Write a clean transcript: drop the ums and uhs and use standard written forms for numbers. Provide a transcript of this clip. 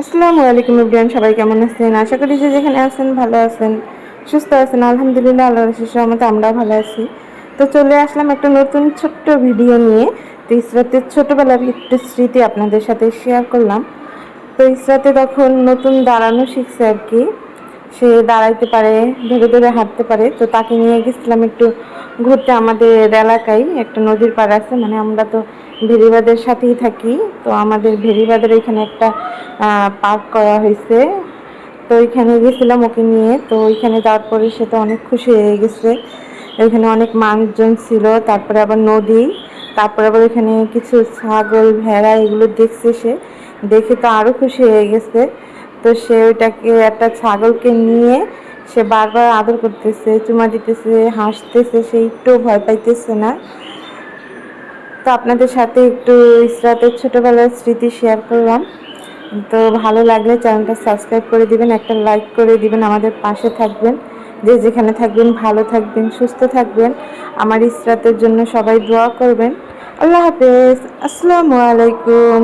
আসসালামু আলাইকুম এভরিওয়ান, সবাই কেমন আছেন? আশা করি যে যেখানে আছেন ভালো আছেন, সুস্থ আছেন। আলহামদুলিল্লাহ, আল্লাহর অশেষ রহমতে আমরাও ভালো আছি। তো চলে আসলাম একটা নতুন ছোট্ট ভিডিও নিয়ে। তো ইসরাতের ছোটবেলার একটু স্মৃতি আপনাদের সাথে শেয়ার করলাম। তো ইসরাতে তখন নতুন দাঁড়ানো শিখছে আর কি। সে দাঁড়াইতে পারে, ধরে ধরে হাঁটতে পারে। তো তাকে নিয়ে গেছিলাম একটু ঘুরতে। আমাদের এলাকায় একটা নদীর পাড় আছে, মানে আমরা তো ভেরিবাদের সাথেই থাকি। তো আমাদের ভেরিবাদের এখানে একটা পার্ক করা হয়েছে। তো ওইখানে গেছিলাম ওকে নিয়ে। তো ওইখানে যাওয়ার পরে সে তো অনেক খুশি হয়ে গেছে। ওইখানে অনেক মানুষজন ছিল, তারপরে আবার নদী, তারপরে আবার ওইখানে কিছু ছাগল ভেড়া এগুলো দেখছে সে। দেখে তো আরও খুশি হয়ে গেছে। তো সে ওইটাকে, একটা ছাগলকে নিয়ে সে বারবার আদর করতেছে, চুমা দিতেছে, হাসতেছে, সে একটু ভয় পাইতেছে না। তো আপনাদের সাথে একটু ইসরাতের ছোটোবেলার স্মৃতি শেয়ার করলাম। তো ভালো লাগলে চ্যানেলটা সাবস্ক্রাইব করে দিবেন, একটা লাইক করে দিবেন, আমাদের পাশে থাকবেন। যে যেখানে থাকবেন ভালো থাকবেন, সুস্থ থাকবেন। আমার ইসরাতের জন্য সবাই দোয়া করবেন। আল্লাহ হাফেজ। আসসালামু আলাইকুম।